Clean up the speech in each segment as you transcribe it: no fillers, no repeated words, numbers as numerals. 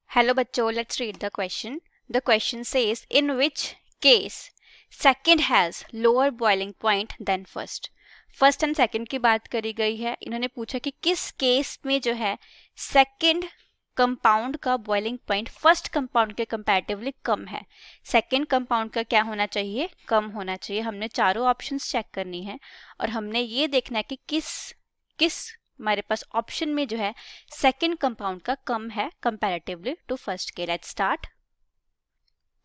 Hello बच्चों, let's read the question. The question says, in which case second has lower boiling point than first. First and second की बात करी गई है. इन्होंने पूछा कि किस केस में जो है सेकंड कंपाउंड का बॉइलिंग पॉइंट फर्स्ट कंपाउंड के कंपैरेटिवली कम है. सेकंड कंपाउंड का क्या होना चाहिए? कम होना चाहिए. हमने चारों ऑप्शंस चेक करनी है और हमने ये देखना है कि किस हमारे पास ऑप्शन में जो है सेकंड कंपाउंड का कम है कंपैरेटिवली टू फर्स्ट के. Let's start.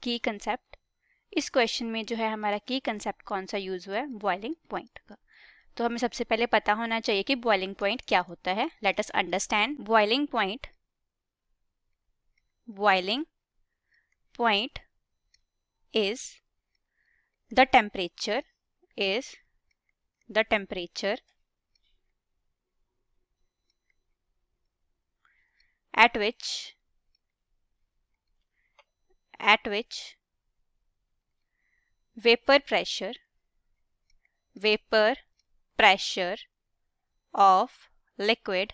की कंसेप्ट. इस क्वेश्चन में जो है हमारा की कंसेप्ट कौन सा यूज हुआ है? बॉइलिंग पॉइंट का. तो हमें सबसे पहले पता होना चाहिए कि बॉइलिंग पॉइंट क्या होता है. Let us understand boiling point. Boiling point is the temperature at which vapor pressure of liquid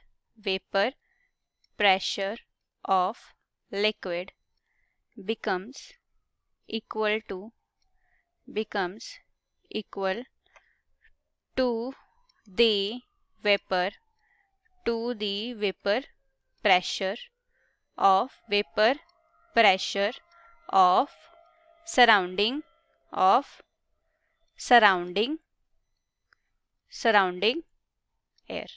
becomes equal to the vapor pressure of surrounding air.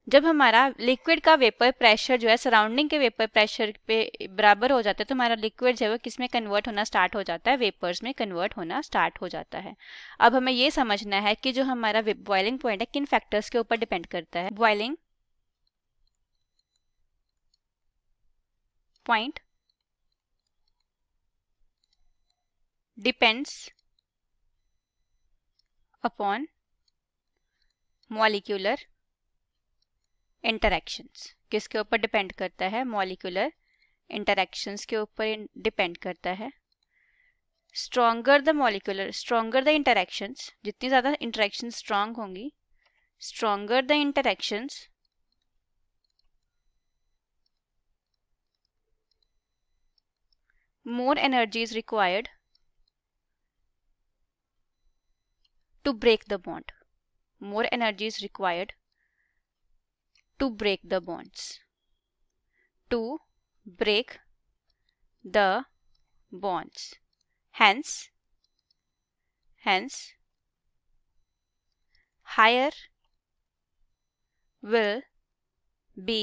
जब हमारा लिक्विड का वेपर प्रेशर जो है सराउंडिंग के vapour pressure पे बराबर हो जाता है तो हमारा लिक्विड जो है वो किस में कन्वर्ट होना स्टार्ट हो जाता है? वेपर्स में कन्वर्ट होना स्टार्ट हो जाता है. अब हमें ये समझना है कि जो हमारा बॉइलिंग पॉइंट है किन फैक्टर्स के ऊपर डिपेंड करता है. Boiling point depends upon molecular interactions. किसके ऊपर डिपेंड करता है? मॉलिक्यूलर इंटरैक्शंस के ऊपर डिपेंड करता है. स्ट्रॉन्गर द इंटरैक्शंस, जितनी ज़्यादा इंटरैक्शन स्ट्रॉन्ग होंगी, stronger the interactions more energy is required to break the bond. More energy is required to break the bonds. Hence, higher will be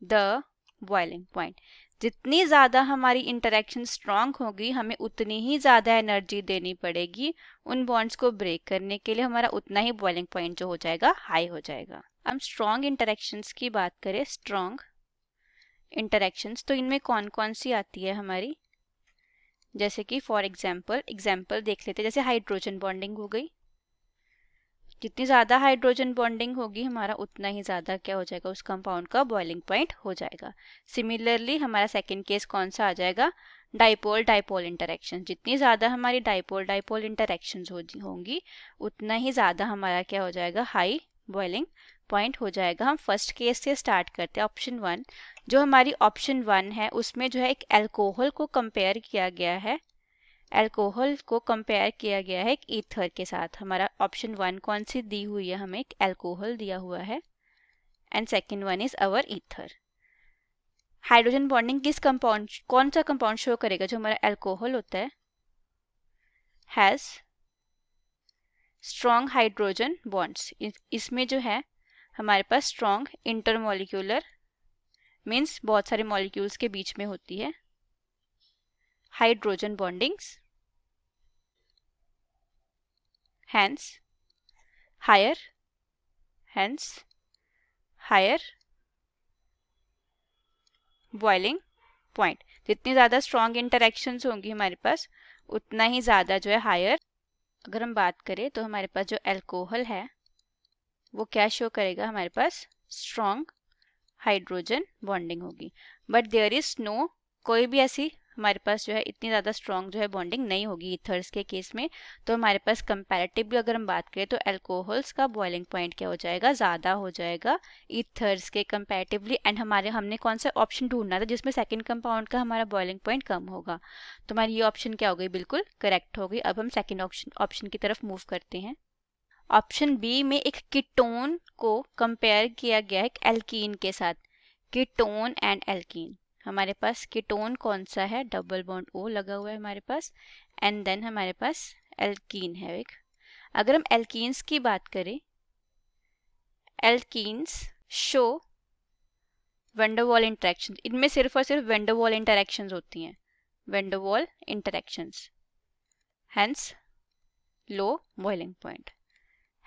the boiling point. जितनी ज़्यादा हमारी interaction strong होगी हमें उतनी ही ज़्यादा एनर्जी देनी पड़ेगी उन बॉन्ड्स को ब्रेक करने के लिए. हमारा उतना ही बॉइलिंग पॉइंट जो हो जाएगा हाई हो जाएगा. हम स्ट्रांग इंटरेक्शंस की बात करें, स्ट्रांग इंटरेक्शंस, तो इनमें कौन कौन सी आती है हमारी? जैसे कि फॉर एग्जाम्पल देख लेते हैं. जैसे हाइड्रोजन बॉन्डिंग हो गई. जितनी ज़्यादा हाइड्रोजन बॉन्डिंग होगी हमारा उतना ही ज़्यादा क्या हो जाएगा? उस कंपाउंड का बॉइलिंग पॉइंट हो जाएगा. सिमिलरली हमारा सेकंड केस कौन सा आ जाएगा? Dipole interaction. जितनी ज़्यादा हमारी डाइपोल इंटरेक्शंस होंगी उतना ही ज़्यादा हमारा क्या हो जाएगा? हाई बॉइलिंग पॉइंट हो जाएगा. हम फर्स्ट केस से स्टार्ट करते हैं. ऑप्शन 1, जो हमारी ऑप्शन 1 है उसमें जो है एक एल्कोहल को कंपेयर किया गया है. एल्कोहल को कंपेयर किया गया है एक ईथर के साथ. हमारा ऑप्शन 1 कौन सी दी हुई है? हमें एक एल्कोहल दिया हुआ है and second one is our ether. Hydrogen bonding किस कंपाउंड, कौन सा कंपाउंड शो करेगा? जो हमारा एल्कोहल होता है हैज स्ट्रॉन्ग हाइड्रोजन बॉन्ड्स. इसमें जो है हमारे पास स्ट्रॉन्ग इंटरमोलिक्यूलर मीन्स बहुत सारे मॉलिक्यूल्स के बीच में होती है hydrogen bondings. hence higher boiling point. जितनी ज़्यादा स्ट्रॉन्ग इंटरेक्शंस होंगी हमारे पास उतना ही ज़्यादा जो है हायर. अगर हम बात करें तो हमारे पास जो एल्कोहल है वो क्या शो करेगा? हमारे पास स्ट्रॉन्ग हाइड्रोजन बॉन्डिंग होगी. बट देयर इज़ नो, कोई भी ऐसी हमारे पास जो है इतनी ज़्यादा स्ट्रॉन्ग जो है बॉन्डिंग नहीं होगी ईथर्स के केस में। तो हमारे पास कंपैरेटिवली अगर हम बात करें तो अल्कोहल्स का बॉइलिंग पॉइंट क्या हो जाएगा, ज़्यादा हो जाएगा ईथर्स के कंपैरेटिवली। एंड हमने कौन सा ऑप्शन ढूंढना था जिसमें सेकेंड कंपाउंड का हमारा बॉइलिंग पॉइंट कम होगा। तो हमारी ये ऑप्शन क्या हो गई, बिल्कुल करेक्ट हो गई। अब हम सेकेंड ऑप्शन की तरफ मूव करते हैं। ऑप्शन बी में एक कीटोन को कंपेयर किया गया है एक एल्कीन के साथ। कीटोन एंड एल्कीन, हमारे पास कीटोन कौन सा है, डबल बॉन्ड ओ लगा हुआ है हमारे पास, एंड देन हमारे पास एल्कीन है एक। अगर हम एल्कीन्स की बात करें, एल्कीन्स शो वेंडरवॉल इंटरेक्शन, इनमें सिर्फ और सिर्फ वेंडरवॉल इंटरेक्शंस होती हैं, Van der Waals interactions, hence low boiling point,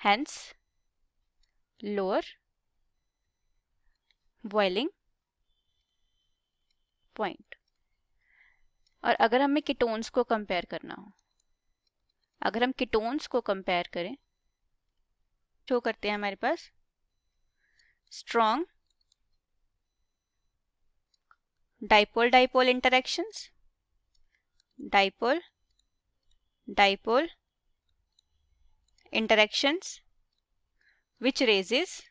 hence lower boiling point. और अगर हमें कीटोन्स को कंपेयर करना हो, अगर हम कीटोन्स को कंपेयर करें, शो करते हैं हमारे पास strong dipole dipole interactions, dipole dipole interactions which raises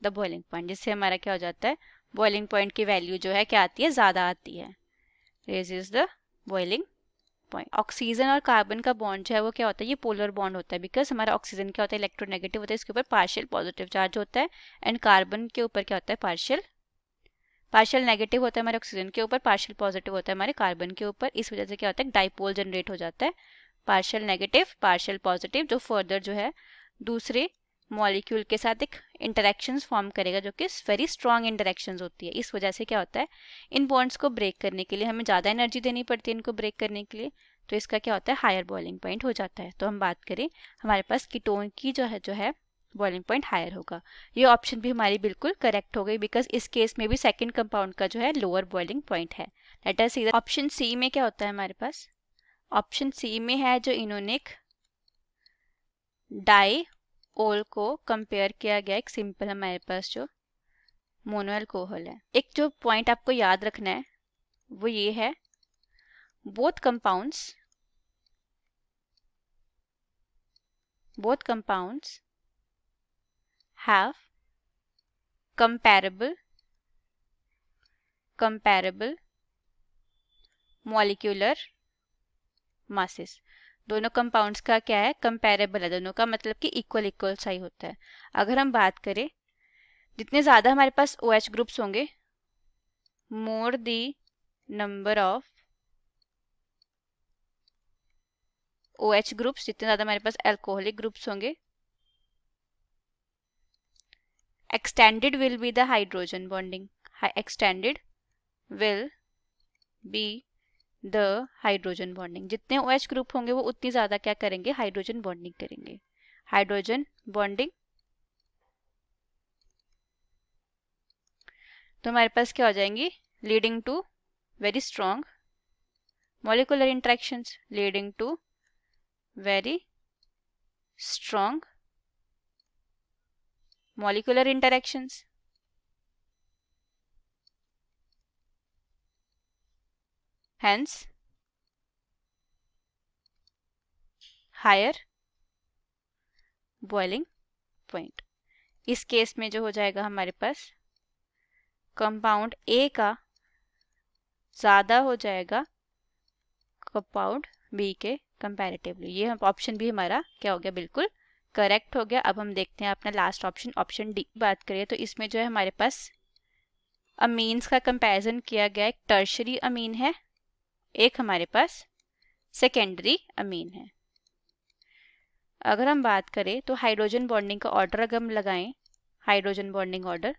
the boiling point, जिससे हमारा क्या हो जाता है, बॉइलिंग पॉइंट की वैल्यू जो है क्या आती है, ज़्यादा आती है, raises the boiling point. Oxygen और कार्बन का बॉन्ड जो है वो क्या होता है, ये पोलर बॉन्ड होता है, बिकॉज हमारा ऑक्सीजन क्या होता है, इलेक्ट्रोनेगेटिव होता है, इसके ऊपर पार्शियल पॉजिटिव चार्ज होता है, एंड कार्बन के ऊपर क्या होता है, पार्शियल नेगेटिव होता है हमारे ऑक्सीजन के ऊपर, पार्शियल पॉजिटिव होता है हमारे कार्बन के ऊपर। इस वजह से क्या होता है, डाइपोल जनरेट हो जाता है, पार्शियल नेगेटिव पार्शियल पॉजिटिव, जो फर्दर जो है दूसरे मॉलिक्यूल के साथ एक इंटरेक्शंस फॉर्म करेगा, जो कि वेरी स्ट्रॉन्ग इंटरेक्शंस होती है। इस वजह से क्या होता है, इन बॉन्ड्स को ब्रेक करने के लिए हमें ज़्यादा एनर्जी देनी पड़ती है इनको ब्रेक करने के लिए, तो इसका क्या होता है, हायर बॉइलिंग पॉइंट हो जाता है। तो हम बात करें, हमारे पास कीटोन की जो है बॉइलिंग पॉइंट हायर होगा। ये ऑप्शन भी हमारी बिल्कुल करेक्ट हो गई, बिकॉज इस केस में भी सेकेंड कंपाउंड का जो है लोअर बॉइलिंग पॉइंट है। Let us see option C में क्या होता है हमारे पास। ऑप्शन सी में है जो इनोनिक डाई ओल को कंपेयर किया गया एक सिंपल हमारे पास जो मोनो अल्कोहल है। एक जो पॉइंट आपको याद रखना है वो ये है, both compounds have comparable molecular masses। दोनों कंपाउंड्स का क्या है, कंपेरेबल है, दोनों का मतलब कि इक्वल सा ही होता है। अगर हम बात करें, जितने ज़्यादा हमारे पास OH ग्रुप्स होंगे, more the number of OH groups, जितने ज़्यादा हमारे पास अल्कोहलिक ग्रुप्स होंगे, extended will be the hydrogen bonding, extended will be the hydrogen bonding। जितने OH ग्रुप होंगे वो उतनी ज़्यादा क्या करेंगे, हाइड्रोजन बॉन्डिंग करेंगे, हाइड्रोजन बॉन्डिंग। तो हमारे पास क्या हो जाएंगी, leading to very strong molecular interactions, leading to very strong molecular interactions, hence higher boiling point। इस केस में जो हो जाएगा हमारे पास, कंपाउंड ए का ज़्यादा हो जाएगा कंपाउंड बी के कंपैरेटिवली। ये ऑप्शन भी हमारा क्या हो गया, बिल्कुल करेक्ट हो गया। अब हम देखते हैं अपना लास्ट ऑप्शन, ऑप्शन डी बात करें तो इसमें जो है हमारे पास अमीन्स का कंपैरिजन किया गया, एक टर्शरी अमीन है, एक हमारे पास सेकेंडरी अमीन है। अगर हम बात करें तो हाइड्रोजन बॉन्डिंग का ऑर्डर अगर हम लगाएं, हाइड्रोजन बॉन्डिंग ऑर्डर,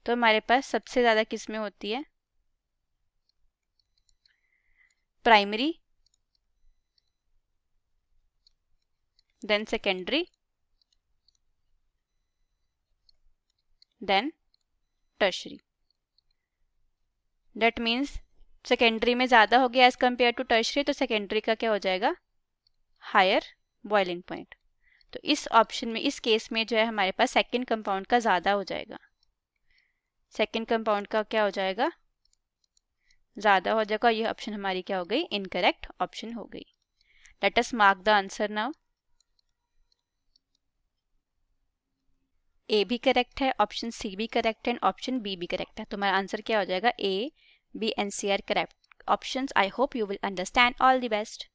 तो हमारे पास सबसे ज़्यादा किस में होती है, primary, then secondary, then tertiary. That means secondary में ज़्यादा हो गया एज कम्पेयर टू टर्शरी, तो सेकेंडरी का क्या हो जाएगा, हायर बॉइलिंग पॉइंट। तो इस ऑप्शन में, इस केस में जो है हमारे पास सेकेंड कंपाउंड का ज़्यादा हो जाएगा, सेकेंड कंपाउंड का क्या हो जाएगा, ज़्यादा हो जाएगा, ये ऑप्शन हमारी क्या हो गई, इनकरेक्ट ऑप्शन हो गई। Let us mark the answer now. A भी करेक्ट है, ऑप्शन सी भी करेक्ट है एंड ऑप्शन बी भी करेक्ट है। तो हमारा आंसर क्या हो जाएगा, A B and C are correct options. I hope you will understand. All the best.